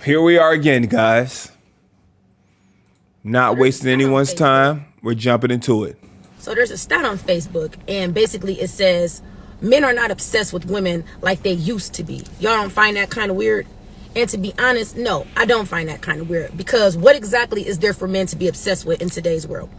Here we are again, guys. Not wasting anyone's time. We're jumping into it. So there's a stat on Facebook, and basically it says men are not obsessed with women like they used to be. Y'all don't find that kind of weird? And to be honest, no, I don't find that kind of weird, because what exactly is there for men to be obsessed with in today's world?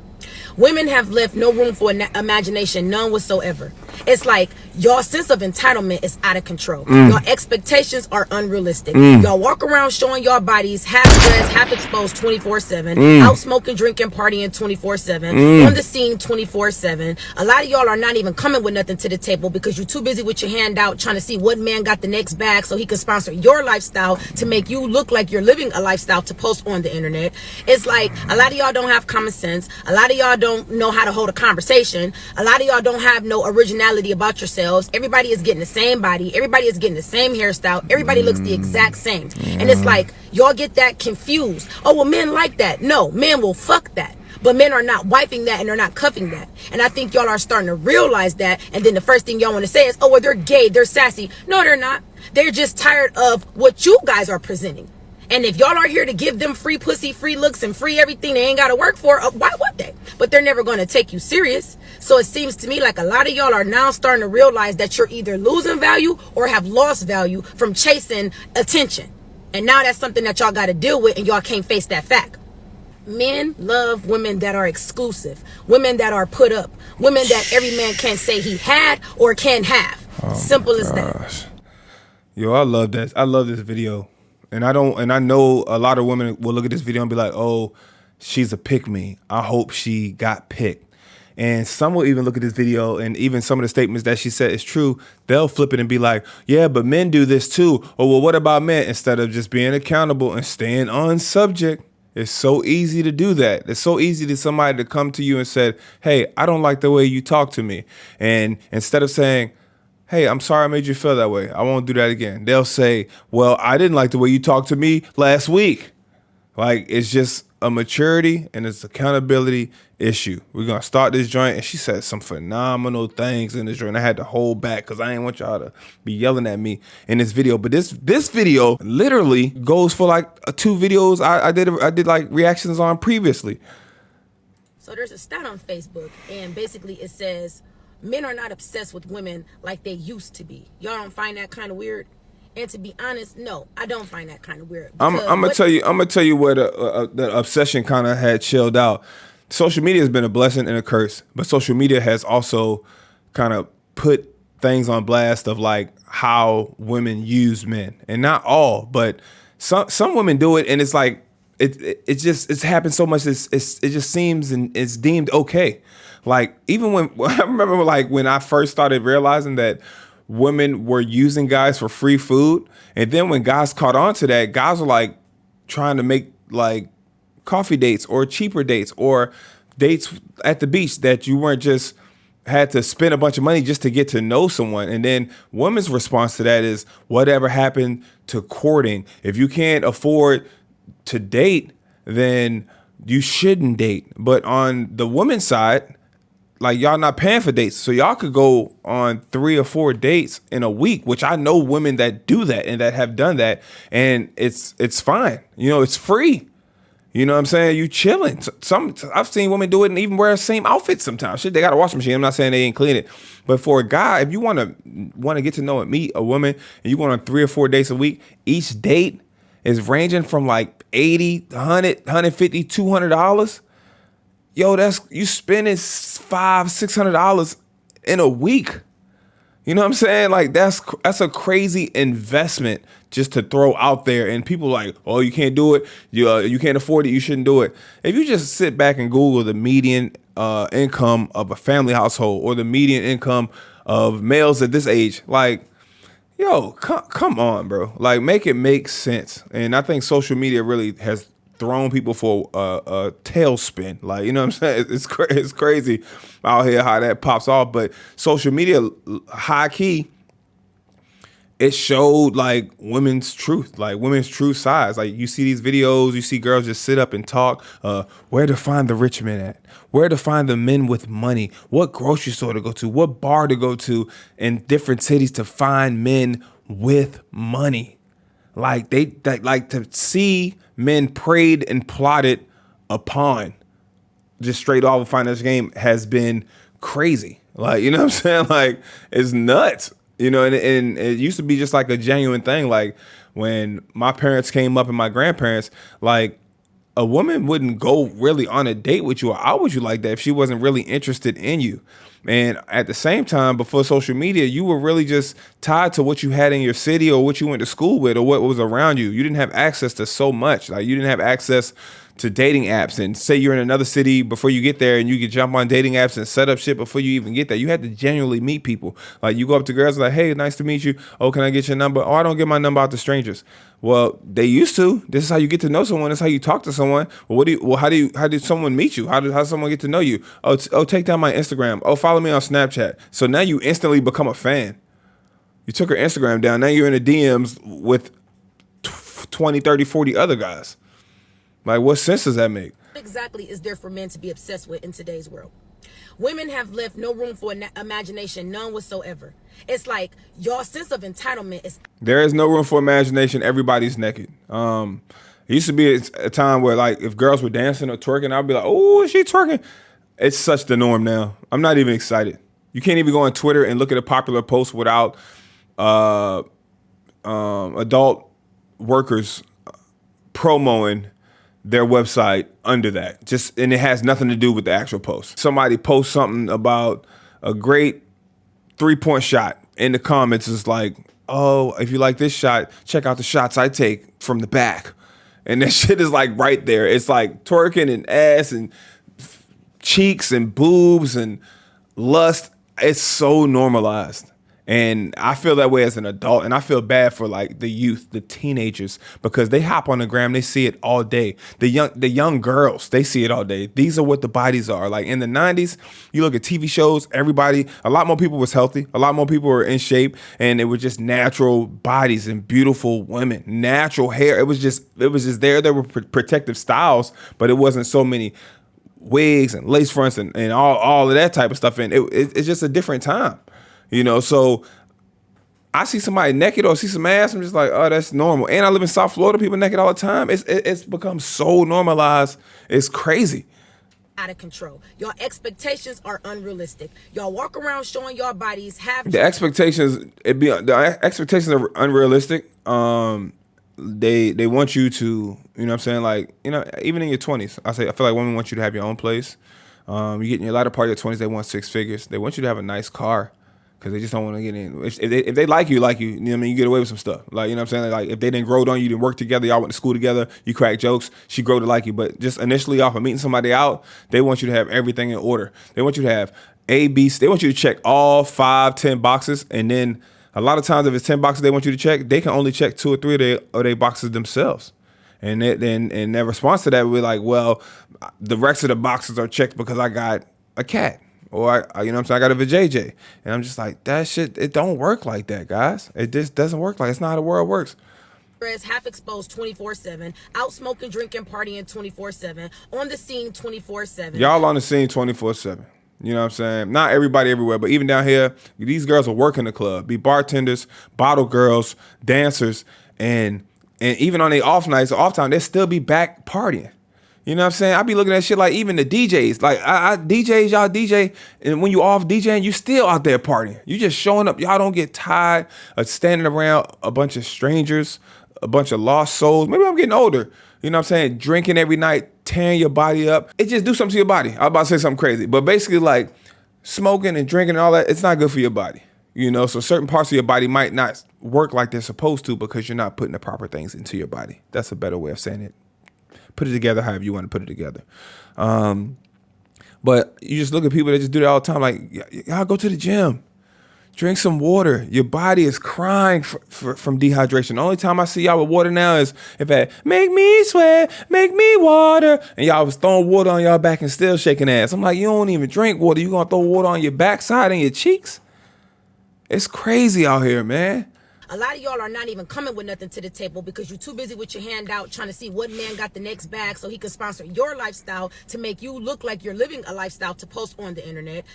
Women have left no room for imagination, none whatsoever. It's like your sense of entitlement is out of control. Your expectations are unrealistic. Y'all walk around showing your bodies half dressed, half exposed 24/7, out smoking, drinking, partying 24/7, on the scene 24/7. A lot of y'all are not even coming with nothing to the table because you're too busy with your hand out trying to see what man got the next bag so he can sponsor your lifestyle to make you look like you're living a lifestyle to post on the internet. It's like a lot of y'all don't have common sense. A lot of y'all don't know how to hold a conversation. A lot of y'all don't have no originality about yourselves. Everybody is getting the same body. Everybody is getting the same hairstyle. Everybody looks the exact same. And it's like y'all get that confused. Oh, well, men like that. No, men will fuck that. But men are not wiping that, and they're not cuffing that. And I think y'all are starting to realize that. And then the first thing y'all want to say is, oh, well, they're gay, they're sassy. No, they're not. They're just tired of what you guys are presenting. And if y'all are here to give them free pussy, free looks, and free everything they ain't got to work for, why would they? But they're never going to take you serious. So it seems to me like a lot of y'all are now starting to realize that you're either losing value or have lost value from chasing attention. And now that's something that y'all got to deal with, and y'all can't face that fact. Men love women that are exclusive, women that are put up, women that every man can't say he had or can have. Simple as that. Yo, I love that. I love this video. And I know a lot of women will look at this video and be like, oh, she's a pick-me. I hope she got picked. And some will even look at this video, and even some of the statements that she said is true. They'll flip it and be like, yeah, but men do this too. Or, well, what about men? Instead of just being accountable and staying on subject. It's so easy to do that. It's so easy to somebody to come to you and say, hey, I don't like the way you talk to me. And instead of saying, hey, I'm sorry I made you feel that way, I won't do that again, they'll say, well, I didn't like the way you talked to me last week. Like, it's just a maturity and it's accountability issue. We're going to start this joint. And she said some phenomenal things in this joint. I had to hold back because I didn't want y'all to be yelling at me in this video. But this video literally goes for like 2 videos I did like reactions on previously. So there's a stat on Facebook, and basically it says men are not obsessed with women like they used to be. Y'all don't find that kind of weird? And to be honest, no, I don't find that kind of weird. I'm gonna tell you where the obsession kind of had chilled out. Social media has been a blessing and a curse, but social media has also kind of put things on blast of like how women use men, and not all, but some women do it, and it's like it's happened so much. It just seems and it's deemed okay. Like even when I remember like when I first started realizing that women were using guys for free food. And then when guys caught on to that, guys were like trying to make like coffee dates or cheaper dates or dates at the beach that you weren't just had to spend a bunch of money just to get to know someone. And then women's response to that is whatever happened to courting. If you can't afford to date, then you shouldn't date. But on the women's side, like y'all not paying for dates. So y'all could go on 3 or 4 dates in a week, which I know women that do that and that have done that. And it's fine. You know, it's free. You know what I'm saying? You chilling. I've seen women do it and even wear the same outfit sometimes. Shit, they got a washing machine. I'm not saying they ain't clean it. But for a guy, if you want to get to know and meet a woman and you go on 3 or 4 dates a week, each date is ranging from like $80, $100, $150, $200. Yo, that's you spending $500-$600 in a week. You know what I'm saying? Like that's a crazy investment just to throw out there. And people like, oh, you can't do it. You can't afford it. You shouldn't do it. If you just sit back and Google the median income of a family household or the median income of males at this age, like, yo, come on, bro. Like, make it make sense. And I think social media really has thrown people for a tailspin. Like, you know what I'm saying? It's crazy out here how that pops off. But social media, high key, it showed like women's truth, like women's true size. Like you see these videos, you see girls just sit up and talk, where to find the rich men at, where to find the men with money, what grocery store to go to, what bar to go to in different cities to find men with money. like like to see men preyed and plotted upon just straight off of financial game has been crazy. Like, you know what I'm saying? Like, it's nuts. You know, and it used to be just like a genuine thing. Like when my parents came up and my grandparents, like a woman wouldn't go really on a date with you or out with you like that if she wasn't really interested in you. And at the same time, before social media, you were really just tied to what you had in your city or what you went to school with or what was around you. You didn't have access to so much. Like you didn't have access to dating apps, and say you're in another city before you get there and you could jump on dating apps and set up shit before you even get there. You had to genuinely meet people. Like you go up to girls like, hey, nice to meet you. Oh, can I get your number? Oh, I don't give my number out to strangers. Well, they used to. This is how you get to know someone. This is how you talk to someone. Well, how did someone meet you? How does someone get to know you? Oh, take down my Instagram. Oh, follow me on Snapchat. So now you instantly become a fan. You took her Instagram down. Now you're in the DMs with 20, 30, 40 other guys. Like, what sense does that make? Exactly is there for men to be obsessed with in today's world? Women have left no room for imagination, none whatsoever. It's like your sense of entitlement is. There is no room for imagination. Everybody's naked. It used to be a time where, like, if girls were dancing or twerking, I'd be like, oh, is she twerking? It's such the norm now. I'm not even excited. You can't even go on Twitter and look at a popular post without adult workers promoting their website under that. Just, and it has nothing to do with the actual post. Somebody posts something about a great 3-point shot. In the comments is like, oh, if you like this shot, check out the shots I take from the back. And that shit is like right there. It's like twerking and ass and cheeks and boobs and lust. It's so normalized. And I feel that way as an adult, and I feel bad for like the youth, the teenagers, because they hop on the gram, they see it all day. The young girls, they see it all day. These are what the bodies are. Like in the 90s, you look at TV shows, a lot more people was healthy, a lot more people were in shape, and it was just natural bodies and beautiful women, natural hair. It was just there. There were protective styles, but it wasn't so many wigs and lace fronts and all of that type of stuff. And it's just a different time. You know, so I see somebody naked or see some ass, I'm just like, oh, that's normal. And I live in South Florida, people naked all the time. It's become so normalized. It's crazy. Out of control. Your expectations are unrealistic. Y'all walk around showing your bodies the expectations are unrealistic. They want you to, you know what I'm saying, like, you know, even in your 20s, I feel like women want you to have your own place. You get in your latter part of your 20s, they want 6 figures. They want you to have a nice car. Because they just don't want to get in. If they like you, you know what I mean, you get away with some stuff. Like, you know what I'm saying? Like, if they didn't grow on you, didn't work together, y'all went to school together, you crack jokes, she grew to like you. But just initially off of meeting somebody out, they want you to have everything in order. They want you to have A, B, they want you to check all 5, 10 boxes. And then a lot of times if it's 10 boxes they want you to check, they can only check 2 or 3 of their boxes themselves. And their response to that would be like, well, the rest of the boxes are checked because I got a cat. Or, you know what I'm saying, I got a vajayjay. And I'm just like, that shit, it don't work like that, guys. It just doesn't work like, it's not how the world works. Half exposed 24/7, out smoking, drinking, partying 24/7, on the scene 24/7. Y'all on the scene 24/7. You know what I'm saying? Not everybody everywhere, but even down here, these girls will work in the club, be bartenders, bottle girls, dancers, and even on their off nights, off time, they'll still be back partying. You know what I'm saying? I be looking at shit like even the DJs. Like I DJs, y'all DJ, and when you off DJing, you still out there partying. You just showing up. Y'all don't get tired of standing around a bunch of strangers, a bunch of lost souls. Maybe I'm getting older. You know what I'm saying? Drinking every night, tearing your body up. It just do something to your body. I was about to say something crazy. But basically like smoking and drinking and all that, it's not good for your body. You know, so certain parts of your body might not work like they're supposed to because you're not putting the proper things into your body. That's a better way of saying it. Put it together however you want to put it together. But you just look at people that just do that all the time. Like, y'all go to the gym, drink some water. Your body is crying from dehydration. The only time I see y'all with water now is if I make me sweat, make me water. And y'all was throwing water on y'all back and still shaking ass. I'm like, you don't even drink water. You gonna throw water on your backside and your cheeks? It's crazy out here, man. A lot of y'all are not even coming with nothing to the table because you're too busy with your hand out trying to see what man got the next bag so he can sponsor your lifestyle to make you look like you're living a lifestyle to post on the internet.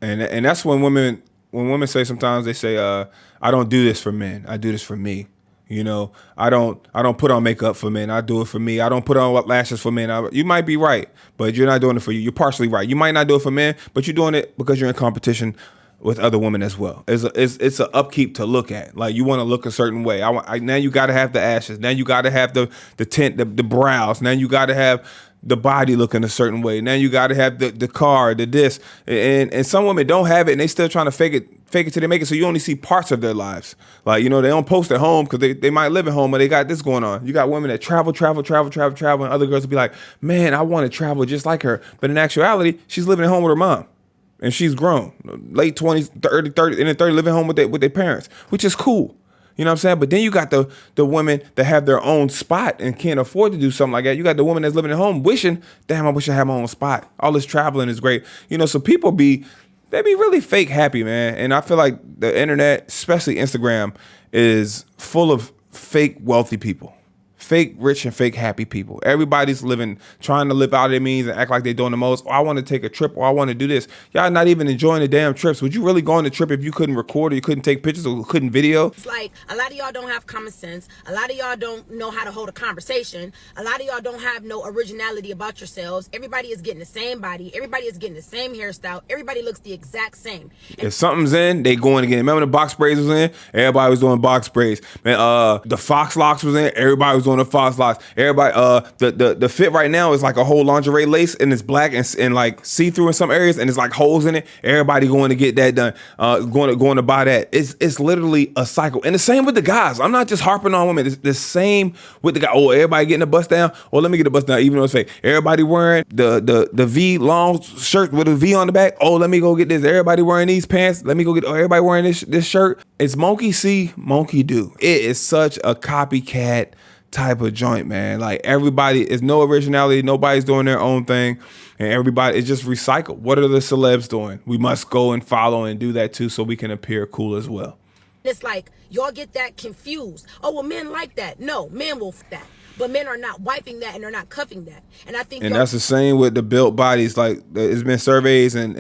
And that's when women say sometimes they say, I don't do this for men. I do this for me. You know, I don't put on makeup for men. I do it for me. I don't put on lashes for men. You might be right, but you're not doing it for you. You're partially right. You might not do it for men, but you're doing it because you're in competition with other women as well. It's an upkeep to look at. Like, you want to look a certain way. Now you got to have the ashes. Now you got to have the tint, the brows. Now you got to have the body looking a certain way. Now you got to have the car, the this, and some women don't have it, and they still trying to fake it till they make it. So you only see parts of their lives. Like, you know, they don't post at home because they might live at home, but they got this going on. You got women that travel, and other girls will be like, man, I want to travel just like her. But in actuality, she's living at home with her mom. And she's grown, late 20s, 30, and then 30, living home with their parents, which is cool. You know what I'm saying? But then you got the women that have their own spot and can't afford to do something like that. You got the woman that's living at home wishing, damn, I wish I had my own spot. All this traveling is great. You know, so people they be really fake happy, man. And I feel like the internet, especially Instagram, is full of fake wealthy people. Fake rich and fake happy people. Everybody's trying to live out their means and act like they're doing the most. Oh, I want to take a trip, or I want to do this. Y'all not even enjoying the damn trips. Would you really go on the trip if you couldn't record, or you couldn't take pictures, or couldn't video? It's like, a lot of y'all don't have common sense. A lot of y'all don't know how to hold a conversation. A lot of y'all don't have no originality about yourselves. Everybody is getting the same body. Everybody is getting the same hairstyle. Everybody looks the exact same. And if something's in, they going again. Remember the box braids was in? Everybody was doing box braids. Man, the fox locks was in. Everybody was doing the fox locks. Everybody, the fit right now is like a whole lingerie lace, and it's black and like see-through in some areas, and it's like holes in it. Everybody going to get that done. Going to buy that. It's literally a cycle. And the same with the guys. I'm not just harping on women. It's the same with the guy. Oh, everybody getting a bust down. Oh, let me get a bust down, even though it's fake. Everybody wearing the V long shirt with a V on the back. Oh, let me go get this. Everybody wearing these pants. Let me go get. Oh, everybody wearing this shirt. It's monkey see, monkey do. It is such a copycat type of joint, man. Like, everybody is no originality. Nobody's doing their own thing, and everybody is just recycled. What are the celebs doing? We must go and follow and do that too, so we can appear cool as well. it's like, y'all get that confused. Oh, well, men like that. No, men will f that. But men are not wiping that, and they're not cuffing that. And I think, and that's the same with the built bodies. Like, it's been surveys and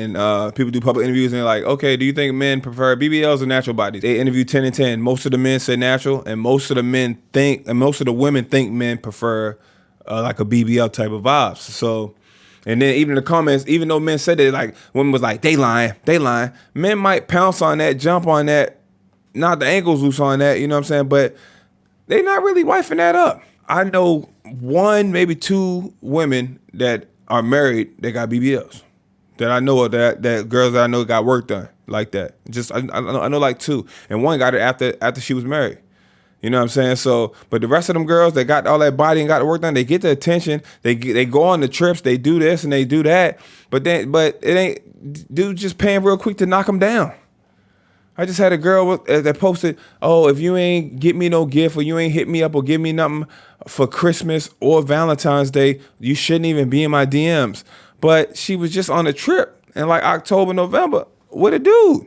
people do public interviews, and they're like, okay, do you think men prefer BBLs or natural bodies? They interview 10 and 10. Most of the men say natural, and most of the women think men prefer like a BBL type of vibes. So, and then even in the comments, even though men said that, like, women was like, they lying. Men might pounce on that, jump on that, not the ankles loose on that, you know what I'm saying? But they not really wifing that up. I know one, maybe two women that are married that got BBLs. That I know of, that girls that I know got work done like that. Just I know like two, and one got it after she was married. You know what I'm saying? So, but the rest of them girls that got all that body and got the work done, they get the attention. They go on the trips. They do this and they do that. But it ain't dude just paying real quick to knock them down. I just had a girl that posted, oh, if you ain't get me no gift, or you ain't hit me up or give me nothing for Christmas or Valentine's Day, you shouldn't even be in my DMs. But she was just on a trip in like October, November with a dude.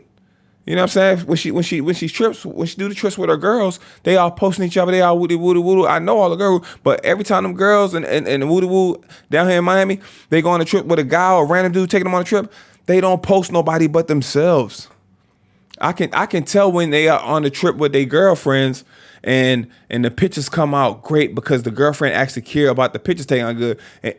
You know what I'm saying? When she do the trips with her girls, they all posting each other, they all woody woody. I know all the girls, but every time them girls and the woody woo down here in Miami, they go on a trip with a guy or a random dude taking them on a trip, they don't post nobody but themselves. I can tell when they are on the trip with their girlfriends and the pictures come out great because the girlfriend actually care about the pictures taken out good. And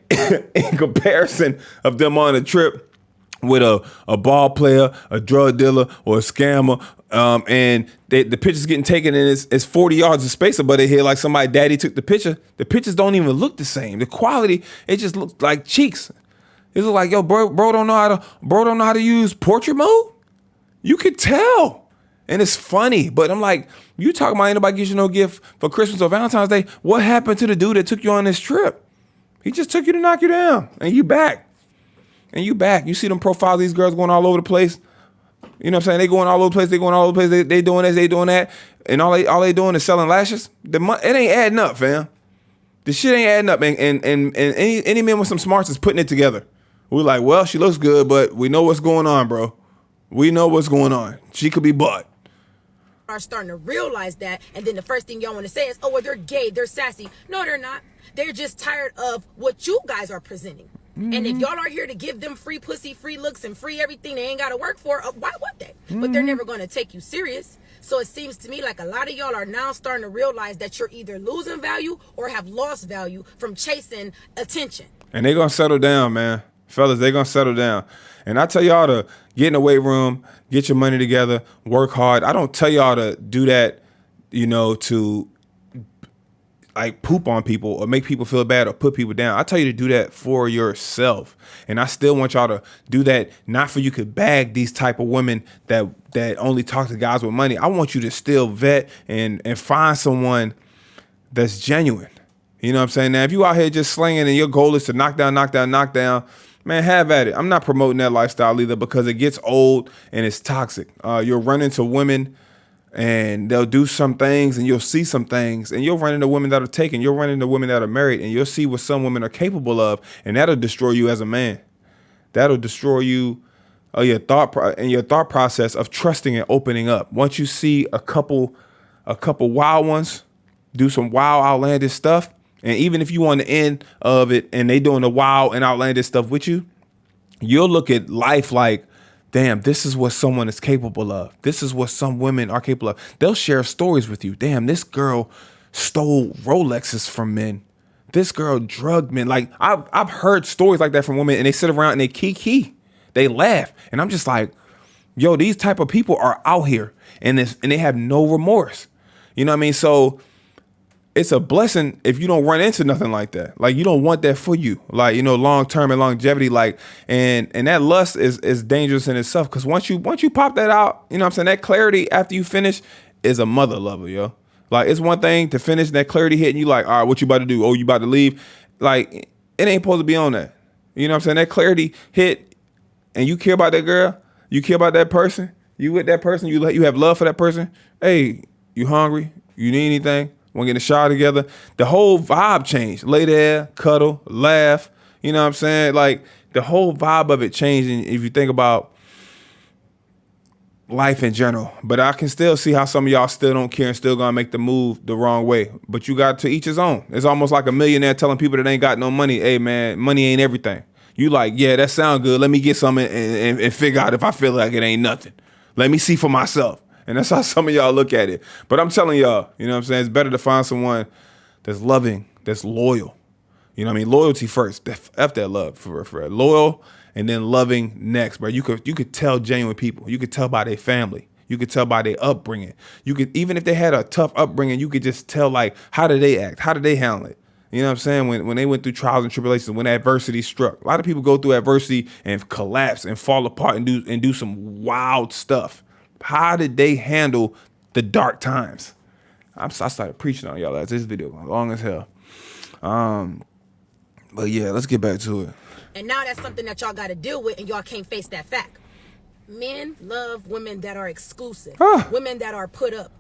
in comparison of them on a trip with a ball player, a drug dealer, or a scammer, and the picture's getting taken and it's 40 yards of space above their head, like somebody daddy took the picture. The pictures don't even look the same. The quality, it just looks like cheeks. It looks like, yo, bro don't know how to use portrait mode. You could tell. And it's funny. But I'm like, you talking about ain't nobody gives you no gift for Christmas or Valentine's Day. What happened to the dude that took you on this trip? He just took you to knock you down. And you back. You see them profiles, these girls going all over the place. You know what I'm saying? They going all over the place. They doing this, they doing that. And all they doing is selling lashes. It ain't adding up, fam. The shit ain't adding up. And any man with some smarts is putting it together. We're like, well, she looks good, but we know what's going on, bro. We know what's going on. She could be butt. Are starting to realize that, and then the first thing y'all want to say is, oh, well, they're gay, they're sassy. No, they're not. They're just tired of what you guys are presenting. Mm-hmm. And if y'all are here to give them free pussy, free looks, and free everything they ain't got to work for, why would they? Mm-hmm. But they're never going to take you serious. So it seems to me like a lot of y'all are now starting to realize that you're either losing value or have lost value from chasing attention. And they gonna settle down, man. Fellas, they gonna settle down. And I tell y'all to get in the weight room, get your money together, work hard. I don't tell y'all to do that, to like poop on people or make people feel bad or put people down. I tell you to do that for yourself. And I still want y'all to do that, not for you could bag these type of women that only talk to guys with money. I want you to still vet and find someone that's genuine. You know what I'm saying? Now, if you out here just slinging and your goal is to knock down, man, have at it. I'm not promoting that lifestyle either because it gets old and it's toxic. You'll run into women and they'll do some things and you'll see some things and you'll run into women that are taken. You'll run into women that are married and you'll see what some women are capable of, and that'll destroy you as a man. That'll destroy you, your thought process of trusting and opening up. Once you see a couple wild ones do some wild, outlandish stuff, and even if you on the end of it and they doing the wild and outlandish stuff with you, you'll look at life like, damn, this is what someone is capable of. This is what some women are capable of. They'll share stories with you. Damn, this girl stole Rolexes from men. This girl drugged men. Like I've heard stories like that from women, and they sit around and they kiki. They laugh. And I'm just like, yo, these type of people are out here and they have no remorse. You know what I mean? So it's a blessing if you don't run into nothing like that. Like, you don't want that for you. Like, long term and longevity. Like, and that lust is dangerous in itself. Because once you pop that out, you know what I'm saying, that clarity after you finish is a mother lover, yo. Like, it's one thing to finish that clarity hit and you like, all right, what you about to do? Oh, you about to leave? Like, it ain't supposed to be on that. You know what I'm saying? That clarity hit and you care about that girl, you care about that person, you with that person, you have love for that person. Hey, you hungry? You need anything? Want to get in the shower together? The whole vibe changed. Lay there, cuddle, laugh. You know what I'm saying? Like, the whole vibe of it changed. And if you think about life in general, but I can still see how some of y'all still don't care and still gonna make the move the wrong way. But you got to each his own. It's almost like a millionaire telling people that ain't got no money, hey man, money ain't everything. You like, yeah, that sound good. Let me get some and figure out if I feel like it ain't nothing. Let me see for myself. And that's how some of y'all look at it. But I'm telling y'all, you know what I'm saying? It's better to find someone that's loving, that's loyal. You know what I mean? Loyalty first. F that love for loyal, and then loving next, bro. You could tell genuine people. You could tell by their family. You could tell by their upbringing. You could, even if they had a tough upbringing, you could just tell, like, how did they act? How did they handle it? You know what I'm saying? When they went through trials and tribulations, when adversity struck. A lot of people go through adversity and collapse and fall apart and do some wild stuff. How did they handle the dark times? I started preaching on y'all. This video going long as hell. But yeah, let's get back to it. And now that's something that y'all got to deal with, and y'all can't face that fact. Men love women that are exclusive, women that are put up.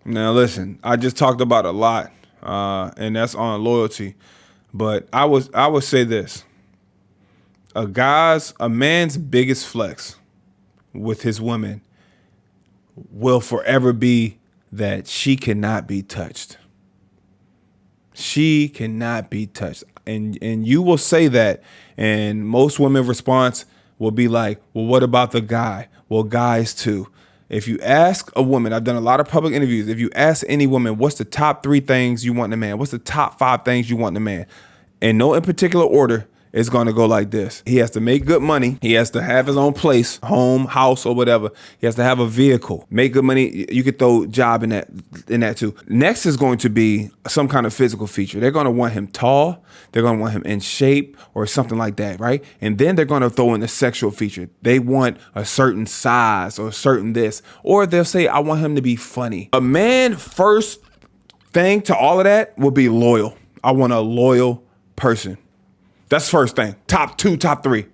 Now listen, I just talked about a lot, and that's on loyalty. But I would say this: a man's biggest flex with his woman will forever be that she cannot be touched. She cannot be touched. And you will say that, and most women's response will be like, well, what about the guy? Well, guys too. If you ask a woman, I've done a lot of public interviews. If you ask any woman, what's the top 3 things you want in a man? What's the top 5 things you want in a man? And no in particular order, it's going to go like this. He has to make good money. He has to have his own place, home, house, or whatever. He has to have a vehicle, make good money. You could throw job in that too. Next is going to be some kind of physical feature. They're going to want him tall. They're going to want him in shape or something like that, right? And then they're going to throw in the sexual feature. They want a certain size or a certain this, or they'll say, I want him to be funny. A man first thing to all of that will be loyal. I want a loyal person. That's the first thing. Top 2, top 3.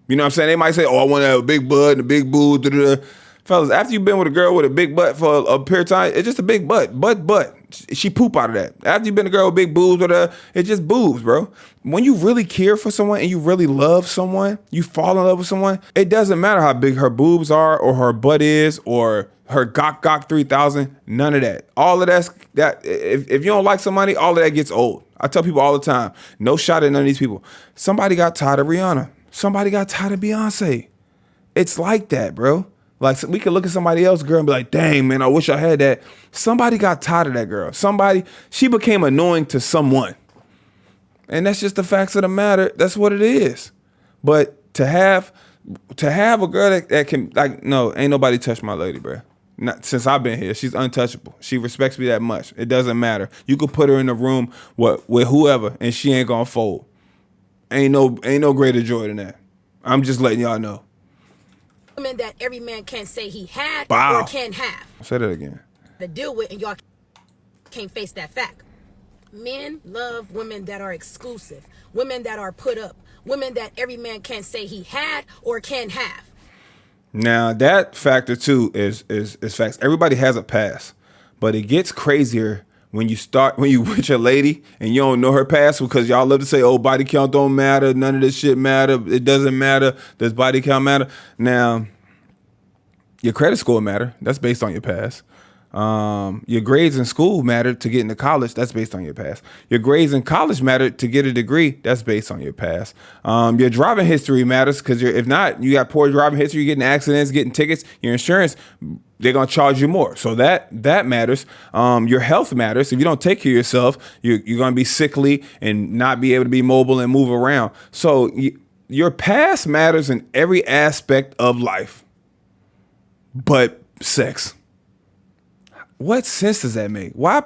You know what I'm saying? They might say, oh, I want to have a big butt and a big boob. Fellas, after you've been with a girl with a big butt for a period of time, it's just a big butt. Butt. She poop out of that. After you've been a girl with big boobs, it's just boobs, bro. When you really care for someone and you really love someone, you fall in love with someone, it doesn't matter how big her boobs are or her butt is or her Gok 3000, none of that. All of that, if you don't like somebody, all of that gets old. I tell people all the time, no shot at none of these people. Somebody got tired of Rihanna. Somebody got tired of Beyonce. It's like that, bro. Like, we could look at somebody else's girl and be like, dang, man, I wish I had that. Somebody got tired of that girl. She became annoying to someone. And that's just the facts of the matter. That's what it is. But to have a girl that can, like, no, ain't nobody touched my lady, bro. Not since I've been here. She's untouchable. She respects me that much. It doesn't matter. You could put her in a room with whoever, and she ain't gonna fold. Ain't no greater joy than that. I'm just letting y'all know. Women that every man can't say he had Wow. or can have. Say that again. To deal with, and y'all can't face that fact. Men love women that are exclusive, women that are put up, women that every man can't say he had or can have. Now that factor too is facts. Everybody has a past, but it gets crazier when you with your lady and you don't know her past, because y'all love to say, "Oh, body count don't matter. None of this shit matter. It doesn't matter. Does body count matter?" Now, your credit score matter. That's based on your past. Your grades in school matter to get into college. That's based on your past. Your grades in college matter to get a degree. That's based on your past. Your driving history matters, because if not, you got poor driving history, you're getting accidents, getting tickets, your insurance, they're going to charge you more. So that matters. Your health matters. If you don't take care of yourself, you're going to be sickly and not be able to be mobile and move around. So your past matters in every aspect of life, but sex. What sense does that make? Why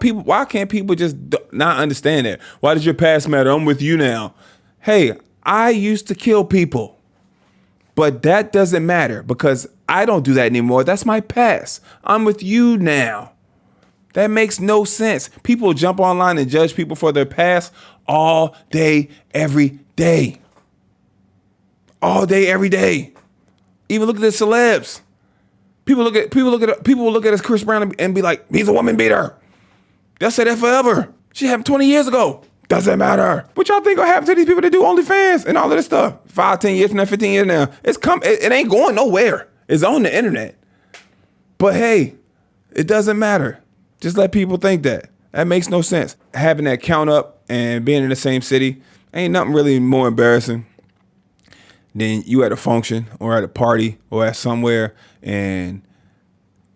can't people just not understand that? Why does your past matter? I'm with you now. Hey, I used to kill people, but that doesn't matter because I don't do that anymore. That's my past. I'm with you now. That makes no sense. People jump online and judge people for their past all day, every day. All day, every day. Even look at the celebs. People will look at us Chris Brown and be like, he's a woman beater. They'll say that forever. She happened 20 years ago. Doesn't matter. What y'all think gonna happen to these people that do OnlyFans and all of this stuff? 5, 10 years from now, 15 years now. It ain't going nowhere. It's on the internet. But hey, it doesn't matter. Just let people think that. That makes no sense. Having that count up and being in the same city ain't nothing really more embarrassing than you at a function or at a party or at somewhere and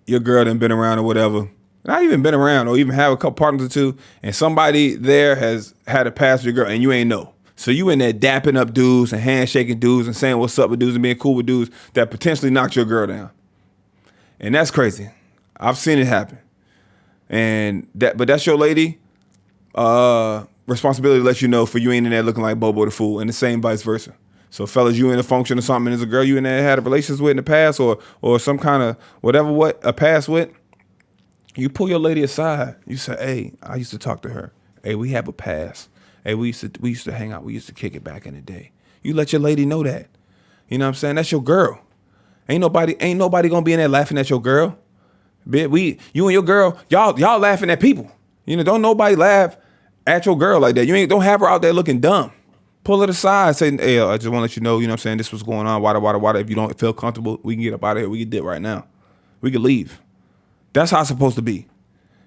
your girl done been around or whatever, not even been around or even have a couple partners or two, and somebody there has had a past with your girl and you ain't know. So you in there dapping up dudes and handshaking dudes and saying what's up with dudes and being cool with dudes that potentially knocked your girl down. And that's crazy. I've seen it happen. But that's your lady. Responsibility to let you know for you ain't in there looking like Bobo the Fool, and the same vice versa. So fellas, you in a function or something, and there's a girl you in there had a relations with in the past or some kind of a past with, you pull your lady aside. You say, hey, I used to talk to her. Hey, we have a past. Hey, we used to hang out. We used to kick it back in the day. You let your lady know that. You know what I'm saying? That's your girl. Ain't nobody gonna be in there laughing at your girl. You and your girl, y'all laughing at people. You know, don't nobody laugh at your girl like that. Don't have her out there looking dumb. Pull it aside, say, hey, I just want to let you know, you know what I'm saying, this was going on, water. If you don't feel comfortable, we can get up out of here. We can dip right now. We can leave. That's how it's supposed to be.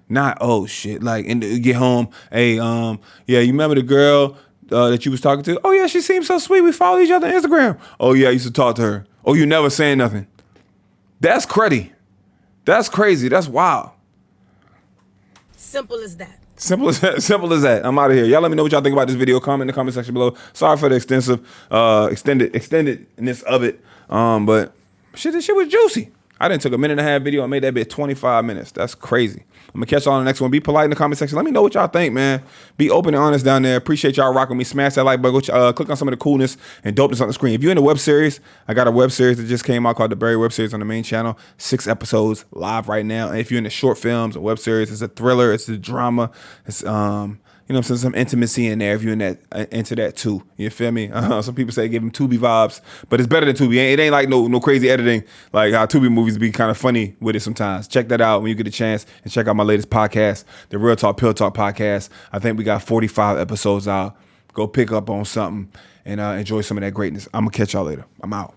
Not, oh, shit, like, and get home, hey, yeah, you remember the girl that you was talking to? Oh, yeah, she seems so sweet. We follow each other on Instagram. Oh, yeah, I used to talk to her. Oh, you never saying nothing. That's cruddy. That's crazy. That's wild. Simple as that. Simple as that. I'm out of here. Y'all let me know what y'all think about this video. Comment in the comment section below. Sorry for the extendedness of it. But this shit was juicy. I done took a 1.5-minute video and made that bit 25 minutes. That's crazy. I'm gonna catch y'all on the next one. Be polite in the comment section. Let me know what y'all think, man. Be open and honest down there. Appreciate y'all rocking with me. Smash that like button. Go click on some of the coolness and dopeness on the screen. If you're in a web series, I got a web series that just came out called The Barry Web Series on the main channel. 6 episodes live right now. And if you're in the short films or web series, it's a thriller, it's a drama, it's you know what I'm saying, some intimacy in there if you're into that too. You feel me? Some people say give them Tubi vibes, but it's better than Tubi. It ain't like no crazy editing like how Tubi movies be kind of funny with it sometimes. Check that out when you get a chance, and check out my latest podcast, the Real Talk Pill Talk podcast. I think we got 45 episodes out. Go pick up on something and enjoy some of that greatness. I'm gonna catch y'all later. I'm out.